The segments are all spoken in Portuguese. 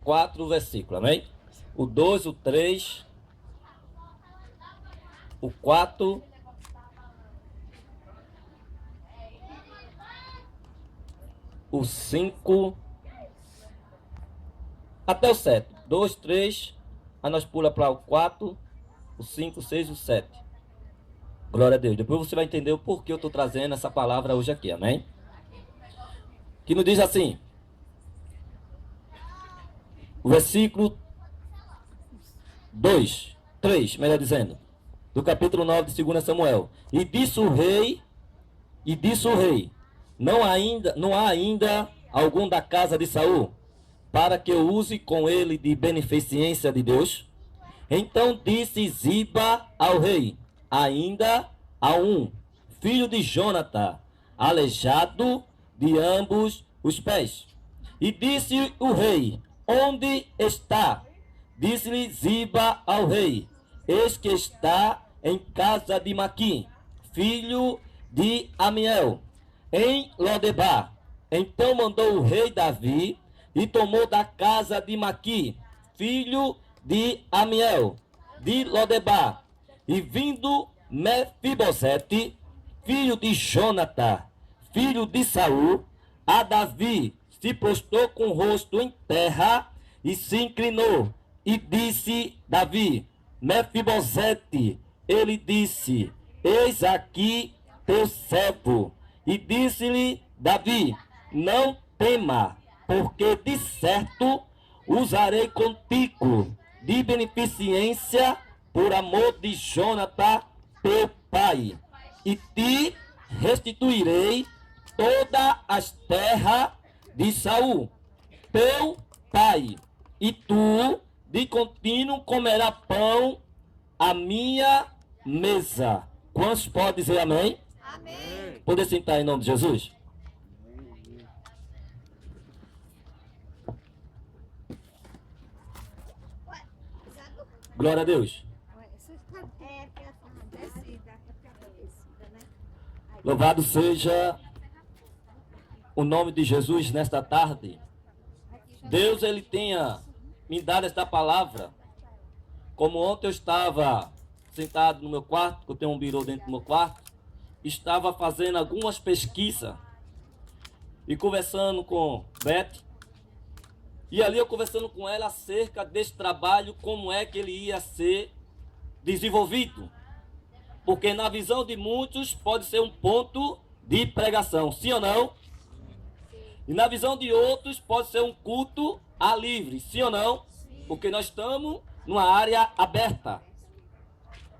4 versículos, amém? O 2, o 3, o 4, o 5, até o 7. 2, 3, aí nós pula para o 4, o 5, o 6 e o 7. Glória a Deus. Depois você vai entender o porquê eu estou trazendo essa palavra hoje aqui, amém? Que nos diz assim, o versículo 2, 3, melhor dizendo, do capítulo 9 de 2 Samuel. E disse o rei, não há ainda algum da casa de Saul, para que eu use com ele de beneficência de Deus? Então disse Ziba ao rei, ainda há um, filho de Jonatã, aleijado de ambos os pés. E disse o rei, onde está? Disse-lhe Ziba ao rei, eis que está em casa de Maquim, filho de Amiel, em Lodebar. Então mandou o rei Davi e tomou da casa de Maquim, filho de Amiel, de Lodebar. E vindo Mefibosete, filho de Jonatã, filho de Saul, a Davi se prostrou com o rosto em terra e se inclinou. E disse Davi, Mefibosete, ele disse, eis aqui teu servo. E disse-lhe Davi, não tema, porque de certo usarei contigo de beneficência por amor de Jonatã, teu pai, e te restituirei todas as terras de Saul, teu pai, e tu de contínuo comerás pão à minha mesa. Quantos podem dizer amém? Amém. Poder sentar em nome de Jesus? Glória a Deus. Louvado seja o nome de Jesus nesta tarde. Deus, ele tenha me dado esta palavra. Como ontem eu estava sentado no meu quarto, que eu tenho um birô dentro do meu quarto, estava fazendo algumas pesquisas e conversando com Beth. E ali eu conversando com ela acerca desse trabalho, como é que ele ia ser desenvolvido. Porque na visão de muitos pode ser um ponto de pregação, sim ou não? E na visão de outros pode ser um culto a livre, sim ou não? Porque nós estamos numa área aberta.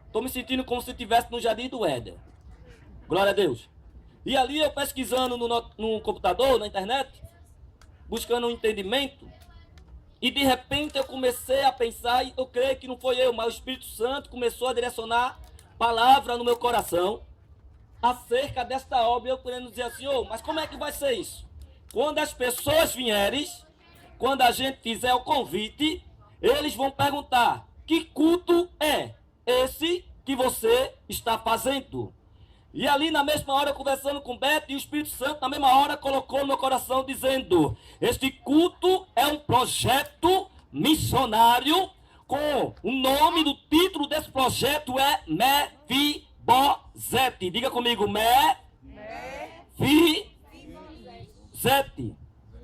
Estou me sentindo como se estivesse no Jardim do Éden. Glória a Deus. E ali eu pesquisando no computador, na internet, buscando um entendimento. E de repente eu comecei a pensar, e eu creio que não foi eu, mas o Espírito Santo começou a direcionar palavra no meu coração acerca desta obra. Eu querendo dizer assim, mas como é que vai ser isso? Quando as pessoas vierem, quando a gente fizer o convite, eles vão perguntar, que culto é esse que você está fazendo? E ali na mesma hora, conversando com Beto, e o Espírito Santo na mesma hora colocou no meu coração dizendo, este culto é um projeto missionário, com o nome do título desse projeto é Mefibosete. Diga comigo,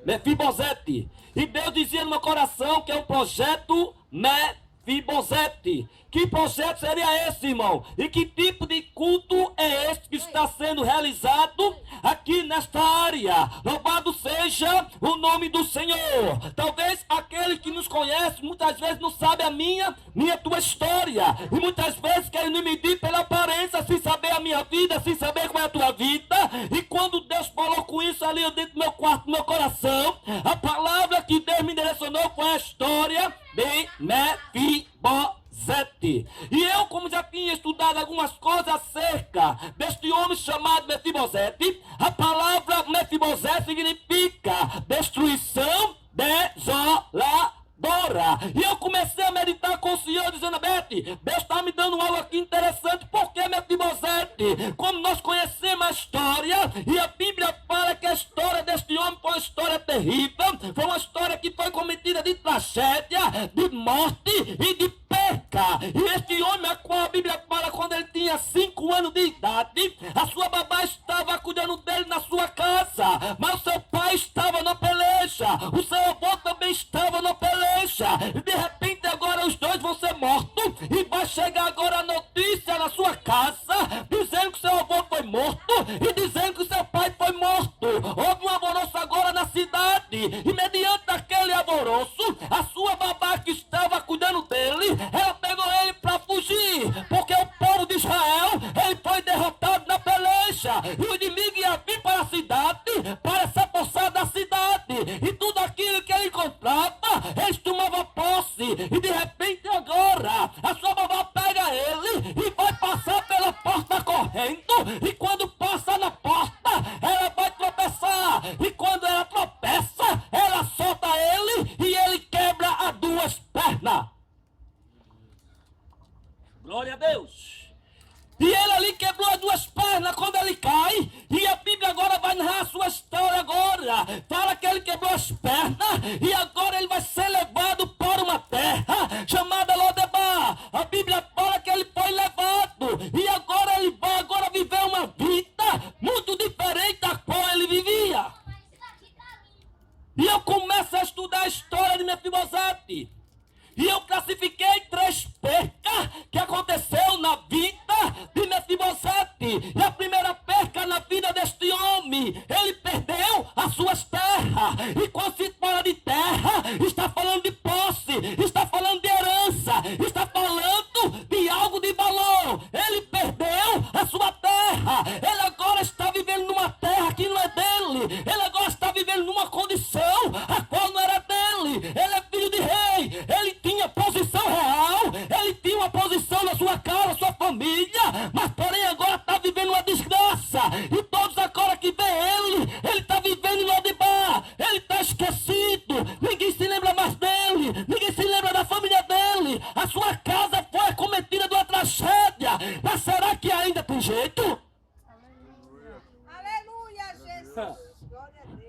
Mefibosete. E Deus dizia no meu coração que é um projeto Mefibosete. Que projeto seria esse, irmão? E que tipo de culto é esse que está sendo realizado aqui nesta área? Louvado seja o nome do Senhor. Talvez aquele que nos conhece muitas vezes não sabe a minha tua história. E muitas vezes quer me medir pela aparência, sem saber a minha vida, sem saber como é a tua vida. E quando Deus falou com isso ali dentro do meu quarto, do meu coração, a palavra que Deus me direcionou foi a história de Mefibosete. E eu, como já tinha estudado algumas coisas acerca deste homem chamado Mefibosete, a palavra Mefibosete significa destruição desoladora. E eu comecei a meditar com o Senhor, dizendo, Beth, Deus está me dando algo aqui interessante. Por que Mefibosete? Como nós conhecemos a história, e a Bíblia fala que a história deste homem foi uma história terrível, foi uma história que foi cometida de tragédia. tragédia, de morte e de perca. E este homem, a qual a Bíblia fala, quando ele tinha 5 anos de idade, a sua babá estava cuidando dele na sua casa, mas o seu pai estava na peleja, o seu avô também estava na peleja, e de repente agora os dois vão ser mortos, e vai chegar agora a notícia na sua casa, dizendo que seu avô foi morto, e dizendo que seu pai foi morto. Houve um alvoroço agora na cidade, e mediante aquele alvoroço, a sua babá que estava cuidando dele, ela pegou ele para fugir, porque o povo de Israel, ele foi derrotado na peleja, e o inimigo ia vir para a cidade, para se apossar da cidade, e tudo aquilo que ele encontrava, eles tomavam posse, e de repente agora, a sua babá pega ele, e vai passar pela porta correndo, e quando passa na porta, ela vai tropeçar, e quando ela tropeça, ela solta ele, e ele quebra as 2 pernas. Glória a Deus. E ele ali quebrou as 2 pernas quando ele cai. E a Bíblia agora vai narrar a sua história agora. Fala que ele quebrou as pernas. E agora ele vai ser levado para uma terra chamada Lodebar. A Bíblia fala que ele foi levado. E agora ele vai agora viver uma vida muito diferente da qual ele vivia. E eu começo a estudar a história de Mefibosete. E eu classifiquei 3 percas que aconteceu na vida de Mefibosete. E a primeira perca na vida deste homem, ele perdeu as suas terras. E quando se fala de terra, está falando de posse, está falando de herança, está falando de algo de valor. Ele perdeu a sua terra. Ele agora está vivendo numa terra que não é dele. Ele agora está vivendo numa condição a qual não era dele. Ele é filho de rei. Ele tinha posição real, ele tinha uma posição na sua casa, sua família, mas porém agora está vivendo uma desgraça, e todos agora que vê ele está vivendo em Lodebar, ele está esquecido, ninguém se lembra mais dele, ninguém se lembra da família dele, a sua casa foi acometida de uma tragédia, mas será que ainda tem jeito? Aleluia, aleluia, Jesus, glória a Deus.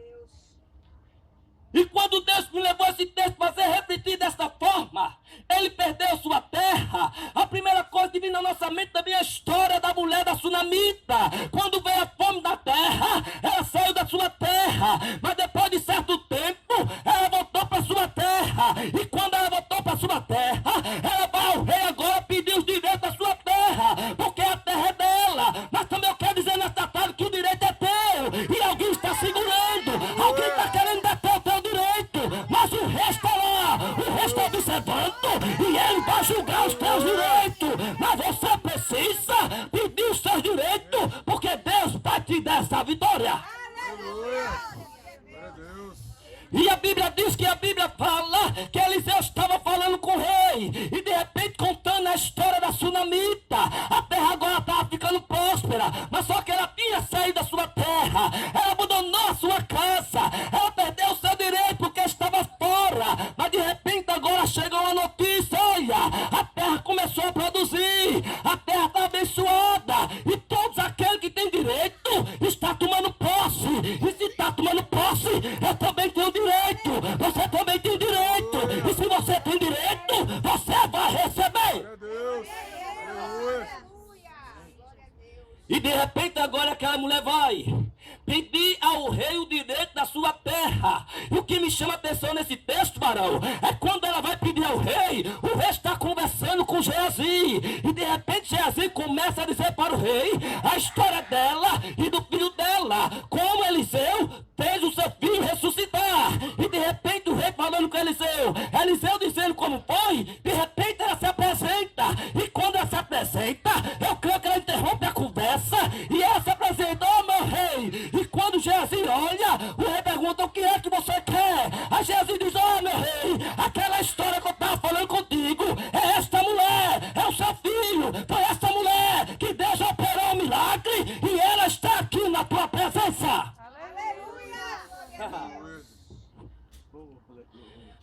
E quando Deus me levou esse texto para ser refletido desta forma, ele perdeu sua terra. A primeira coisa que vem na nossa mente também é a história da mulher da Sunamita. Quando veio a fome da terra, ela saiu da sua terra, mas depois de certo tempo, ela voltou para sua terra. E quando ela voltou para sua terra, ela vai ao rei agora pedir os direitos da sua terra, porque a terra é dela. Mas também eu quero dizer nesta tarde que o direito é teu, e alguém está segurando, alguém está querendo deter o teu direito, mas o rei está lá, o rei está observando, e ele vai julgar os teus direitos. Mas você precisa pedir os seus direitos, porque Deus vai te dar essa vitória. E a Bíblia diz que a Bíblia fala que Eliseu estava falando com o rei, e de repente contando a história da Sunamita. A terra agora estava ficando próspera, mas só que ela tinha saído da sua terra, ela abandonou a sua casa, ela perdeu o seu direito porque estava fora. Mas de repente agora chegou uma notícia: olha, a terra começou a produzir, a terra está abençoada, e todos aqueles que têm direito está tomando posse. E se está tomando posse, eu também tenho direito, você também tem direito, e se você tem direito, você vai receber. E de repente agora aquela mulher vai pedir ao rei o direito da sua terra. E o que me chama a atenção nesse texto, varão, é quando ela vai pedir ao rei, o rei está conversando com Geazi, e de repente Geazi começa a dizer para o rei a história dela e do filho dela, como Eliseu fez o seu filho ressuscitar. E de repente o rei falando com Eliseu, Eliseu dizendo como foi, de repente ela se apresenta, e quando ela se apresenta, eu creio que ela interrompe a conversa, e ela se apresenta: oh meu rei. E quando Geazi olha, o rei pergunta: o que é que você quer? A Geazi diz: oh meu rei, aquela história que eu estava falando contigo, é esta mulher, é o seu filho, foi esta mulher que Deus operou um milagre, e ela está aqui na tua presença.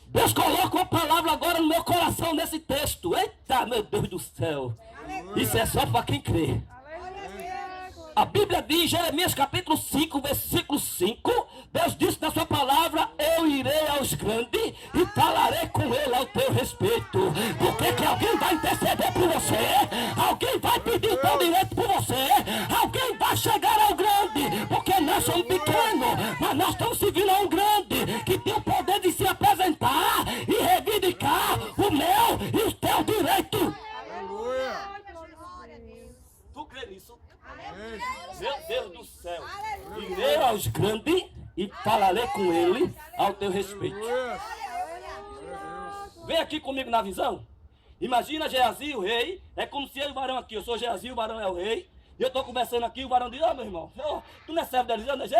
Deus coloca uma palavra agora no meu coração nesse texto. Eita, meu Deus do céu. Isso é só para quem crê. A Bíblia diz, Jeremias capítulo 5, versículo 5, Deus disse na sua palavra, eu irei aos grandes e falarei com ele ao teu respeito. Porque que alguém vai interceder por você, alguém vai pedir teu direito por você, alguém vai chegar ao grande, porque nós somos pequenos, mas nós estamos servindo a um grande, que tem o poder de se apresentar e reivindicar o meu e o teu direito. Tu crê nisso? Meu Deus do céu. Irei aos grandes e falarei com ele ao teu respeito. Vem aqui comigo na visão. Imagina Geazi, o rei. É como se eu e o varão aqui. Eu sou Geazi, o varão é o rei. E eu estou conversando aqui, o varão diz, meu irmão, tu não é servo de Eliseu?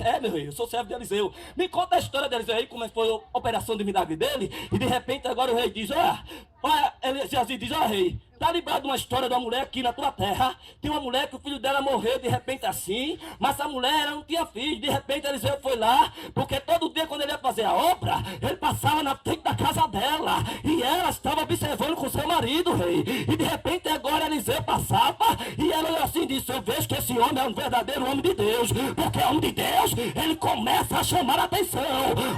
É, meu rei, eu sou servo de Eliseu. Me conta a história de Eliseu aí, como foi a operação de milagre dele. E de repente agora o rei diz, Geazi diz, rei, tá lembrado de uma história de uma mulher aqui na tua terra? Tem uma mulher que o filho dela morreu de repente assim, mas essa mulher ela não tinha filho. De repente Eliseu foi lá, porque todo dia quando ele ia fazer a obra, ele passava na frente da casa dela. E ela estava observando com seu marido, rei. E de repente agora Eliseu passava e ela assim disse, eu vejo que esse homem é um verdadeiro homem de Deus. Porque homem de Deus, ele começa a chamar a atenção.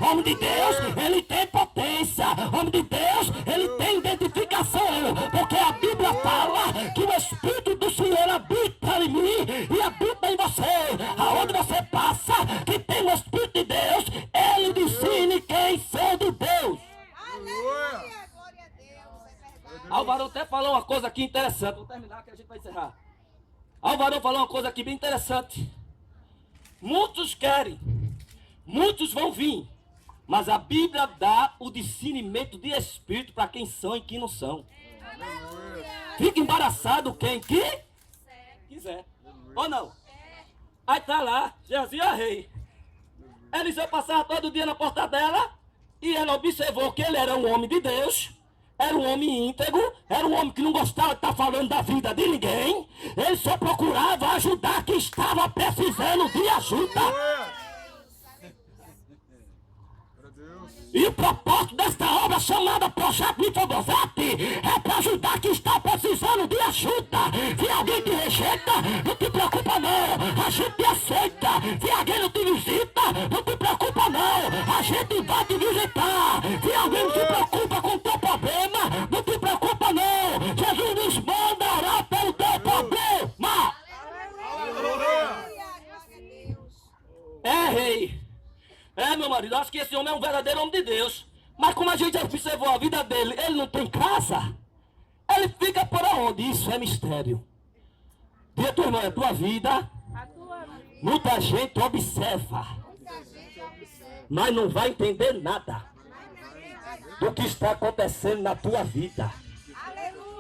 Homem de Deus, ele tem potência. Homem de Deus, ele tem identificação. Porque a Bíblia fala que o Espírito do Senhor habita em mim e habita em você. Aonde você passa, que tem o Espírito de Deus, ele decide quem são de Deus. Aleluia, glória a Deus, é verdade. Álvaro até falou uma coisa aqui interessante. Vou terminar que a gente vai encerrar. Álvaro falou uma coisa aqui bem interessante. Muitos querem, muitos vão vir, mas a Bíblia dá o discernimento de espírito para quem são e quem não são. Fica embaraçado quem quiser. Ou não? Aí tá lá, Geazi é rei. Eliseu passava todo dia na porta dela e ela observou que ele era um homem de Deus, era um homem íntegro, era um homem que não gostava de estar falando da vida de ninguém. Ele só procurava ajudar quem estava precisando de ajuda. E o propósito desta obra chamada Projeto Mefibosete é para ajudar quem está precisando de ajuda. Se alguém te rejeita, não te preocupa não, a gente te aceita. Se alguém não te visita, não te preocupa não, a gente vai te visitar. Se alguém não se preocupa com o teu problema, não te preocupa não, Jesus nos manda orar pelo teu problema. É, rei. É, meu marido, acho que esse homem é um verdadeiro homem de Deus. Mas como a gente observou a vida dele, ele não tem casa, ele fica por onde? Isso é mistério. Diga tua irmã, a tua vida, muita gente observa, mas não vai entender nada do que está acontecendo na tua vida.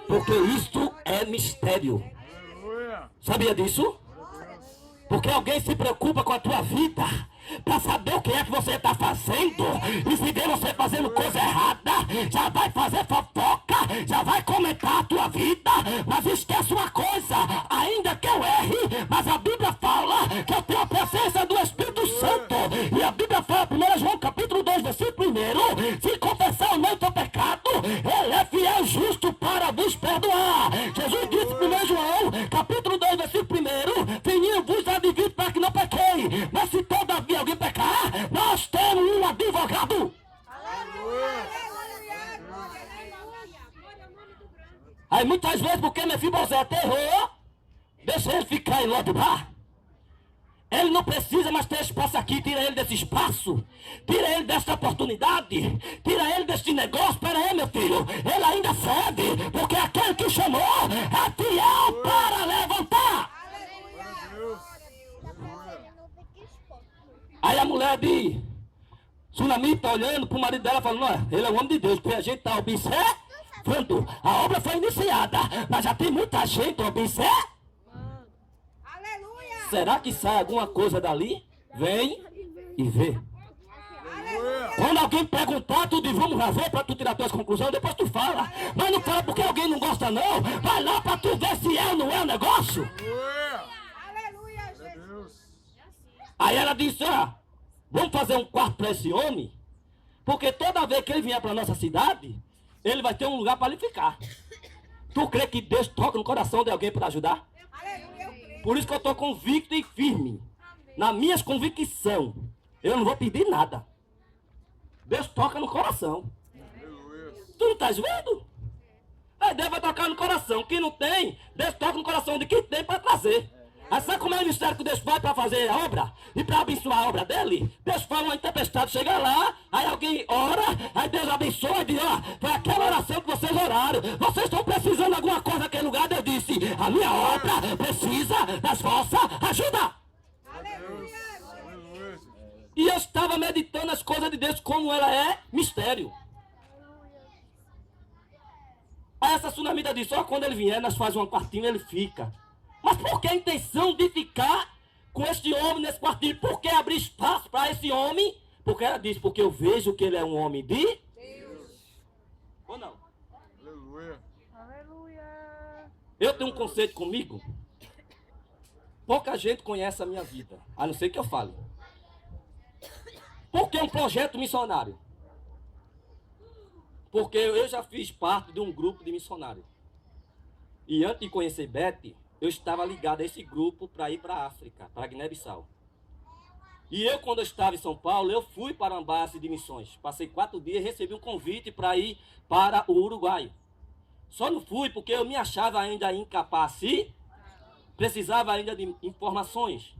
Porque isto é mistério. Sabia disso? Porque alguém se preocupa com a tua vida para saber o que é que você está fazendo. E se vê você fazendo coisa errada, já vai fazer fofoca, já vai comentar a tua vida. Mas esquece uma coisa, ainda que eu erre, mas a Bíblia fala que eu tenho a presença do Espírito Santo. E a Bíblia fala, 1 João capítulo 2, versículo 1, se confessar o meu pecado, ele é fiel e justo para vos perdoar. Jesus disse, 1 João capítulo 2, versículo 1, fininho vos advirto para que não pequei. Mas se todavia alguém pecar, nós temos um advogado. Aí muitas vezes, porque Mefibosete errou, deixa ele ficar em Lodebar. Ele não precisa mais ter espaço aqui, tira ele desse espaço, tira ele dessa oportunidade, tira ele desse negócio. Pera aí, meu filho, ele ainda serve, porque aquele que chamou é fiel para levantar. Aí a mulher de Sunamita tá olhando pro marido dela falando, não, ele é um homem de Deus, porque a gente tá observando. A obra foi iniciada, mas já tem muita gente observando. Aleluia! Será que sai alguma coisa dali? Vem e vê. Quando alguém perguntar, tu diz, vamos lá ver para tu tirar tuas conclusões, depois tu fala. Mas não fala porque alguém não gosta não. Vai lá para tu ver se é ou não é o negócio. Aleluia, Jesus! Aí ela disse, vamos fazer um quarto para esse homem, porque toda vez que ele vier para nossa cidade, ele vai ter um lugar para ele ficar. Tu crê que Deus toca no coração de alguém para ajudar? Aleluia, eu creio. Por isso que eu estou convicto e firme na minhas convicções Eu não vou pedir nada. Deus toca no coração. Tu não estás vendo? Aí Deus vai tocar no coração. Quem não tem, Deus toca no coração de quem tem para trazer. Aí sabe como é o ministério que Deus faz para fazer a obra? E para abençoar a obra dele? Deus fala uma tempestade, chega lá, aí alguém ora, aí Deus abençoa e diz, ó, foi aquela oração que vocês oraram. Vocês estão precisando de alguma coisa naquele lugar? Deus disse, a minha obra precisa das vossas ajuda. Aleluia. E eu estava meditando as coisas de Deus como ela é mistério. Aí essa tsunamita disse, ó, quando ele vier, nós fazemos um quartinho e ele fica. Mas por que a intenção de ficar com este homem nesse quartinho? Por que abrir espaço para esse homem? Porque ela disse, porque eu vejo que ele é um homem de Deus. Ou não? Aleluia. Eu tenho um conceito comigo. Pouca gente conhece a minha vida, a não ser que eu fale. Por que um projeto missionário? Porque eu já fiz parte de um grupo de missionários. E antes de conhecer Beth, eu estava ligado a esse grupo para ir para a África, para Guiné-Bissau. E eu, quando eu estava em São Paulo, eu fui para a base de missões. Passei 4 dias e recebi um convite para ir para o Uruguai. Só não fui porque eu me achava ainda incapaz e precisava ainda de informações.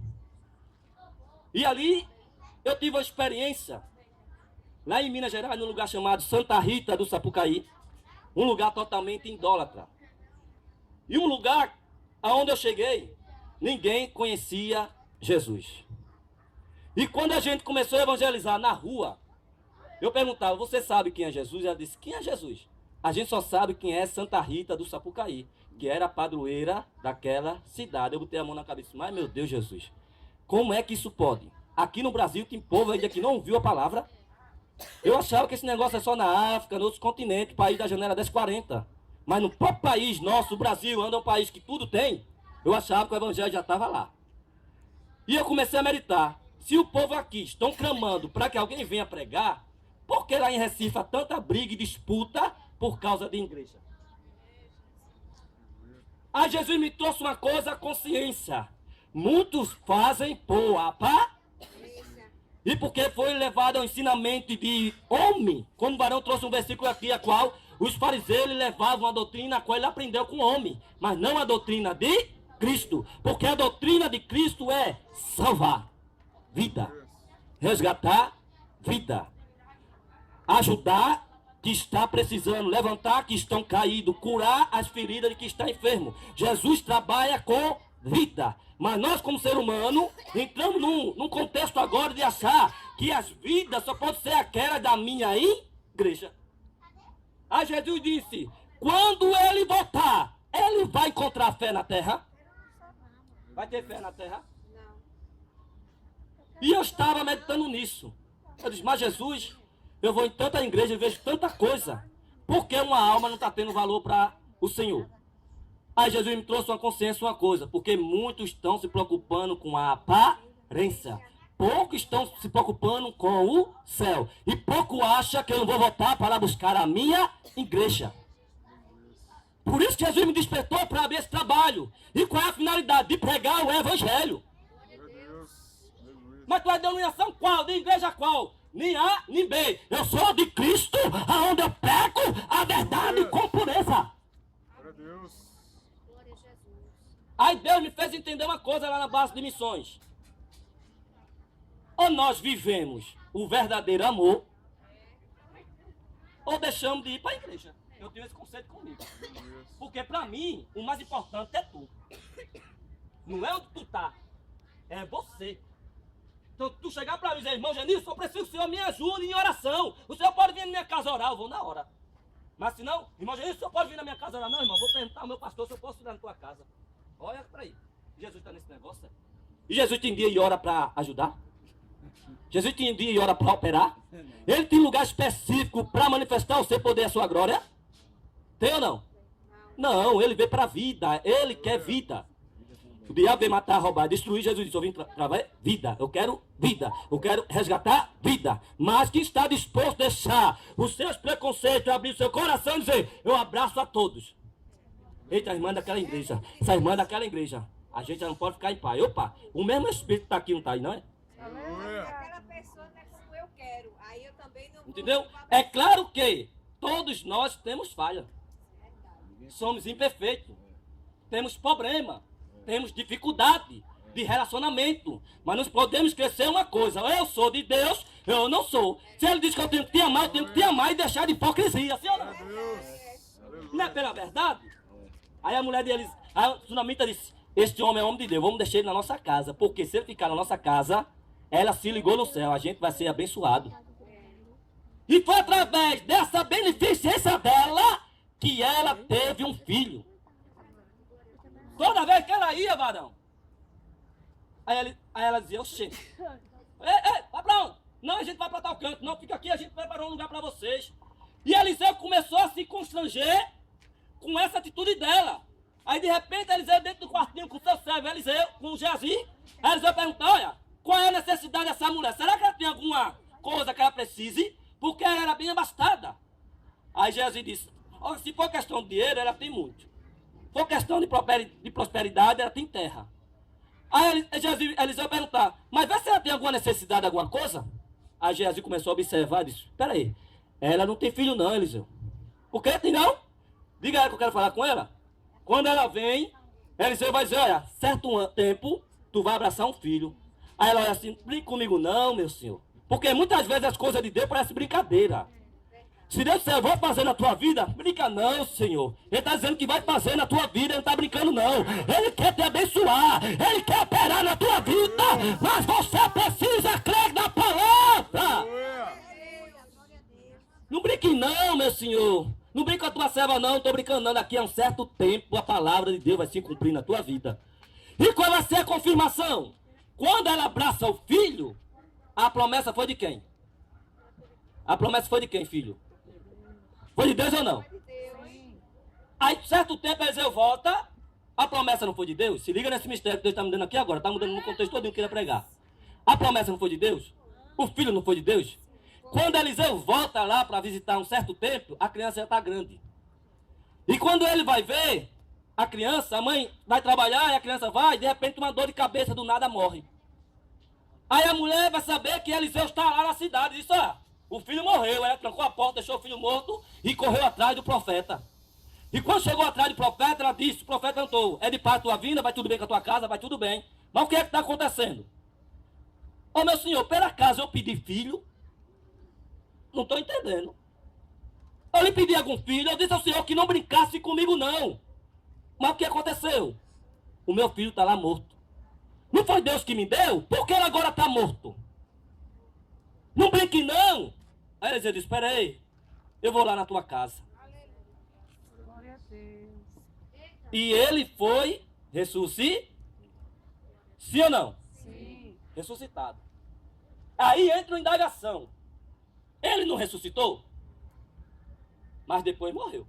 E ali eu tive uma experiência, lá em Minas Gerais, num lugar chamado Santa Rita do Sapucaí. Um lugar totalmente idólatra. E um lugar aonde eu cheguei, ninguém conhecia Jesus. E quando a gente começou a evangelizar na rua, eu perguntava, você sabe quem é Jesus? Ela disse, quem é Jesus? A gente só sabe quem é Santa Rita do Sapucaí, que era a padroeira daquela cidade. Eu botei a mão na cabeça, mas meu Deus, Jesus, como é que isso pode? Aqui no Brasil tem povo ainda que não ouviu a palavra. Eu achava que esse negócio é só na África, nos outros continentes, país da janela 1040. Mas no próprio país nosso, o Brasil, anda um país que tudo tem, eu achava que o evangelho já estava lá. E eu comecei a meditar. Se o povo aqui estão clamando para que alguém venha pregar, por que lá em Recife há tanta briga e disputa por causa de igreja? Aí Jesus me trouxe uma coisa, a consciência. Muitos fazem por aparência. E porque foi levado ao ensinamento de homem, como o varão trouxe um versículo aqui, a qual os fariseus levavam a doutrina a qual ele aprendeu com o homem, mas não a doutrina de Cristo, porque a doutrina de Cristo é salvar vida, resgatar vida, ajudar que está precisando, levantar que estão caídos, curar as feridas de que está enfermo. Jesus trabalha com vida, mas nós como ser humano entramos num contexto agora de achar que as vidas só podem ser aquela da minha igreja. Aí Jesus disse, quando ele voltar, ele vai encontrar fé na terra? Vai ter fé na terra? Não. E eu estava meditando nisso. Eu disse, mas Jesus, eu vou em tanta igreja e vejo tanta coisa. Por que uma alma não está tendo valor para o Senhor? Aí Jesus me trouxe uma consciência, uma coisa. Porque muitos estão se preocupando com a aparência. Poucos estão se preocupando com o céu. E pouco acha que eu não vou voltar para buscar a minha igreja. Por isso que Jesus me despertou para abrir esse trabalho. E qual é a finalidade? De pregar o evangelho. Mas tu é de denominação qual? De igreja qual? Nem A, nem B. Eu sou de Cristo, aonde eu prego a verdade com pureza. Aí Deus me fez entender uma coisa lá na base de missões. Ou nós vivemos o verdadeiro amor, ou deixamos de ir para a igreja. Eu tenho esse conceito comigo. Porque para mim, o mais importante é tu. Não é onde tu tá, é você. Então, tu chegar para mim e dizer, irmão Genilson, eu preciso que o senhor me ajude em oração. O senhor pode vir na minha casa orar, eu vou na hora. Mas se não, irmão Genilson, o senhor pode vir na minha casa orar? Não, irmão, vou perguntar ao meu pastor se eu posso ir na tua casa. Olha para aí. Jesus está nesse negócio? E Jesus tem dia e hora para ajudar? Jesus tem dia e hora para operar? Ele tem lugar específico para manifestar o seu poder e a sua glória? Tem ou não? Não, ele veio para a vida. Ele quer vida. O diabo veio matar, roubar, destruir. Jesus disse, eu vim trazer vida. Eu quero vida. Eu quero resgatar vida. Mas quem está disposto a deixar os seus preconceitos, abrir o seu coração e dizer, eu abraço a todos. Eita, a irmã daquela igreja. Essa irmã daquela igreja. A gente já não pode ficar em paz. Opa, o mesmo Espírito está aqui, não está aí, não é? Aquela pessoa Entendeu? É claro que todos nós temos falha. Somos imperfeitos. Temos problema. Temos dificuldade de relacionamento. Mas nós podemos crescer uma coisa. Ou eu sou de Deus, eu não sou. Se ele diz que eu tenho que te amar, eu tenho que te amar e deixar de hipocrisia. Sim ou não? Não é pela verdade? Aí a mulher deles, a tsunamita disse, este homem é homem de Deus, vamos deixar ele na nossa casa. Porque se ele ficar na nossa casa, ela se ligou no céu, a gente vai ser abençoado. E foi através dessa beneficência dela que ela teve um filho. Toda vez que ela ia, varão. Aí ela dizia, oxê. Vai pra onde? Não, a gente vai pra tal canto. Não, fica aqui, a gente preparou um lugar pra vocês. E Eliseu começou a se constranger com essa atitude dela. Aí de repente Eliseu dentro do quartinho com o seu servo, Eliseu, com o Geazi. Eliseu perguntou, olha, qual é a necessidade dessa mulher? Será que ela tem alguma coisa que ela precise? Porque ela era bem abastada. Aí Geazi disse, olha, se for questão de dinheiro, ela tem muito. Se for questão de prosperidade, ela tem terra. Aí Eliseu perguntar, mas vê se ela tem alguma necessidade, alguma coisa? Aí Geazi começou a observar e disse, peraí, ela não tem filho não, Eliseu. Por que tem não? Diga a ela que eu quero falar com ela. Quando ela vem, Eliseu vai dizer, olha, certo tempo, tu vai abraçar um filho. Aí ela olha assim, brinca comigo não, meu senhor. Porque muitas vezes as coisas de Deus parecem brincadeira. Se Deus disser, eu vou fazer na tua vida, brinca não, Senhor. Ele está dizendo que vai fazer na tua vida, ele não está brincando não. Ele quer te abençoar, ele quer operar na tua vida, mas você precisa crer na palavra. Não brinque não, meu Senhor. Não brinca com a tua serva não, estou brincando não. Daqui a um certo tempo a palavra de Deus vai se cumprir na tua vida. E qual vai ser a confirmação? Quando ela abraça o filho, a promessa foi de quem? A promessa foi de quem, filho? Foi de Deus ou não? Aí, certo tempo, Eliseu volta, a promessa não foi de Deus? Se liga nesse mistério que Deus está me dando aqui agora, está mudando no contexto todo que eu queria pregar. A promessa não foi de Deus? O filho não foi de Deus? Quando Eliseu volta lá para visitar um certo templo, a criança já está grande. E quando ele vai ver a criança, a mãe vai trabalhar e a criança vai, e de repente uma dor de cabeça do nada morre. Aí a mulher vai saber que Eliseu está lá na cidade e diz, o filho morreu, ela trancou a porta, deixou o filho morto e correu atrás do profeta. E quando chegou atrás do profeta, ela disse, o profeta cantou, é de paz a tua vinda, vai tudo bem com a tua casa, vai tudo bem. Mas o que é que está acontecendo? Ô meu senhor, por acaso eu pedi filho? Não estou entendendo. Eu lhe pedi algum filho, eu disse ao senhor que não brincasse comigo não. Mas o que aconteceu? O meu filho está lá morto. Não foi Deus que me deu? Por que ele agora está morto? Não brinque não. Aí Eliseu disse, espera aí, eu vou lá na tua casa. Glória a Deus. E ele foi ressuscitado. Sim ou não? Sim. Ressuscitado. Aí entra uma indagação. Ele não ressuscitou? Mas depois morreu.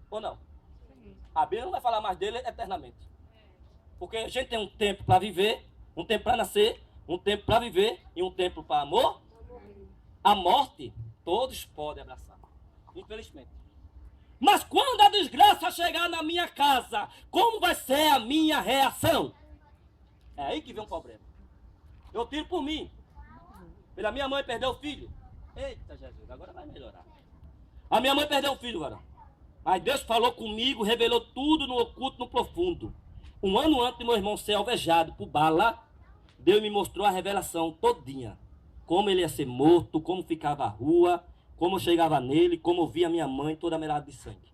Ou não? Sim. A Bíblia não vai falar mais dele eternamente. Porque a gente tem um tempo para viver, um tempo para nascer, um tempo para viver e um tempo para amor. A morte, todos podem abraçar. Infelizmente. Mas quando a desgraça chegar na minha casa, como vai ser a minha reação? É aí que vem um problema. Eu tiro por mim. Pela minha mãe perdeu o filho. Eita Jesus, agora vai melhorar. A minha mãe perdeu o filho, varão. Mas Deus falou comigo, revelou tudo no oculto, no profundo. Um ano antes de meu irmão ser alvejado por bala, Deus me mostrou a revelação todinha. Como ele ia ser morto, como ficava a rua, como eu chegava nele, como eu via minha mãe toda melada de sangue.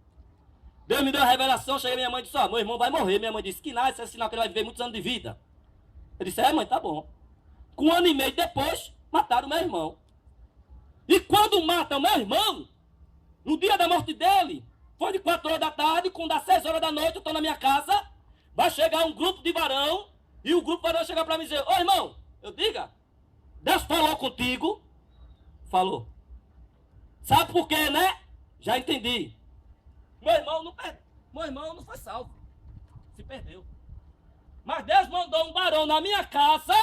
Deus me deu a revelação, cheguei à minha mãe e disse, meu irmão vai morrer. Minha mãe disse, que nada, isso é sinal que ele vai viver muitos anos de vida. Eu disse, mãe, tá bom. Com um ano e meio depois, mataram meu irmão. E quando matam meu irmão, no dia da morte dele, foi de 4 horas da tarde, quando dá 6 horas da noite, eu estou na minha casa, vai chegar um grupo de varão, e o grupo varão chegar para mim e dizer, irmão, eu diga, Deus falou contigo? Falou. Sabe por quê, né? Já entendi. Meu irmão não foi salvo. Se perdeu. Mas Deus mandou um varão na minha casa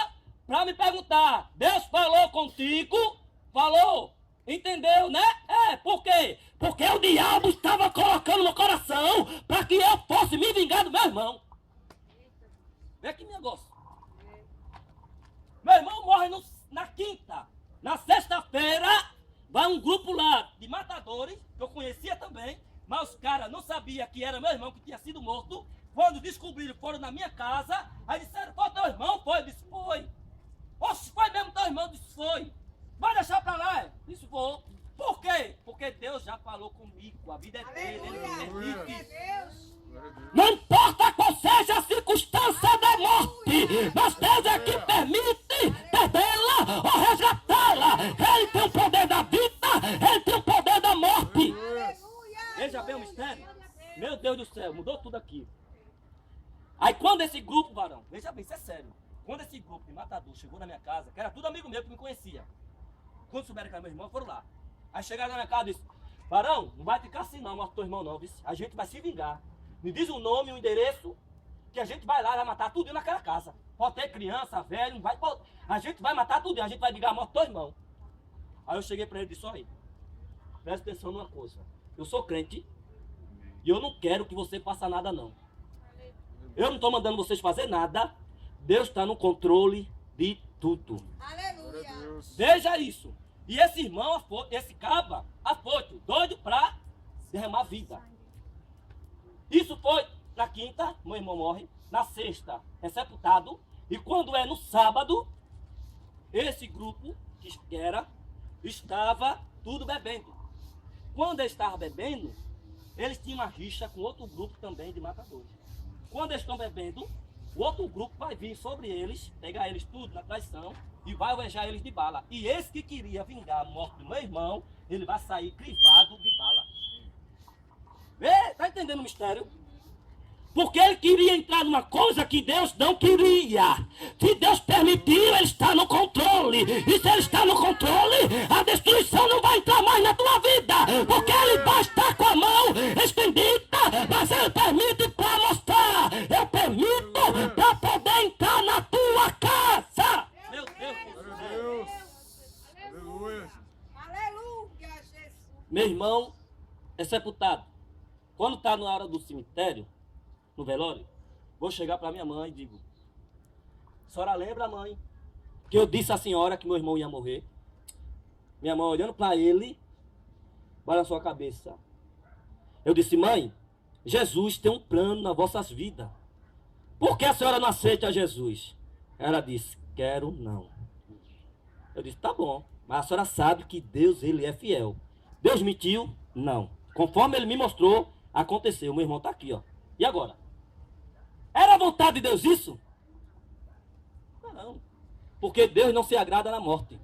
para me perguntar, Deus falou contigo? Falou. Entendeu, né? Por quê? Porque o diabo estava colocando no coração para que eu fosse me vingar do meu irmão. Vê aqui, negócio. Meu irmão morre na quinta. Na sexta-feira, vai um grupo lá de matadores, que eu conhecia também, mas os caras não sabiam que era meu irmão que tinha sido morto. Quando descobriram, foram na minha casa, aí disseram, foi teu irmão? Foi? Eu disse, foi. Oxe, foi mesmo teu irmão? Eu disse, foi. Vai deixar pra lá? Eu disse, vou. Por quê? Porque Deus já falou comigo, a vida é dele, ele me permite. Não importa qual seja a circunstância da morte, mas Deus é que permite perdê-la ou resgatá-la. Ele tem o poder da vida, ele tem o poder da morte. Veja bem o mistério. Meu Deus do céu, mudou tudo aqui. Aí quando esse grupo, varão, veja bem, isso é sério. Quando esse grupo de matador chegou na minha casa, que era tudo amigo meu que me conhecia. Quando souberam que era meu irmão, foram lá. Aí chegaram na minha casa e disse, varão, não vai ficar assim não, morto teu irmão não, viu? A gente vai se vingar. Me diz o nome, o endereço, que a gente vai lá e vai matar tudo naquela casa. Pode ter criança, velho, não vai, pode... A gente vai matar tudo, a gente vai vingar a morte do teu irmão. Aí eu cheguei pra ele e disse, olha aí, presta atenção numa coisa. Eu sou crente e eu não quero que você faça nada não. Eu não estou mandando vocês fazer nada. Deus está no controle de tudo. Aleluia. Veja isso. E esse irmão, esse caba, afoito, doido pra derramar vida. Isso foi na quinta, meu irmão morre. Na sexta, é sepultado. E quando é no sábado, esse grupo, que estava tudo bebendo. Quando eles estavam bebendo, eles tinham uma rixa com outro grupo também de matadores. Quando eles estão bebendo, o outro grupo vai vir sobre eles, pegar eles tudo na traição e vai alvejar eles de bala. E esse que queria vingar a morte do meu irmão, ele vai sair crivado de bala. Vê, tá entendendo o mistério? Porque ele queria entrar numa coisa que Deus não queria. Se Deus permitiu, ele está no controle. E se ele está no controle, a destruição não vai entrar mais na tua vida. Porque ele vai estar com a mão estendida, mas ele permite para mostrar. Eu permito para poder entrar na tua casa. Meu Deus. Aleluia. Aleluia, Jesus. Meu irmão é sepultado. Quando está na hora do cemitério, no velório, vou chegar para minha mãe e digo, a senhora lembra, mãe, que eu disse à senhora que meu irmão ia morrer? Minha mãe olhando para ele, olha na sua cabeça. Eu disse, mãe, Jesus tem um plano nas vossas vidas. Por que a senhora não aceita Jesus? Ela disse, quero não. Eu disse, tá bom, mas a senhora sabe que Deus, ele é fiel. Deus mentiu? Não. Conforme ele me mostrou, aconteceu. Meu irmão está aqui, ó. E agora? Era a vontade de Deus isso? Não. Porque Deus não se agrada na morte.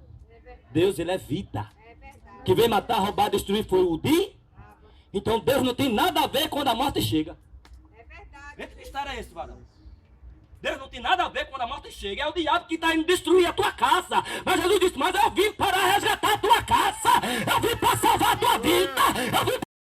Deus, ele é vida. Que veio matar, roubar, destruir foi o dia. Então Deus não tem nada a ver quando a morte chega. É verdade. Vê que mistério é esse, varão? Deus não tem nada a ver quando a morte chega. É o diabo que está indo destruir a tua casa. Mas Jesus disse, mas eu vim para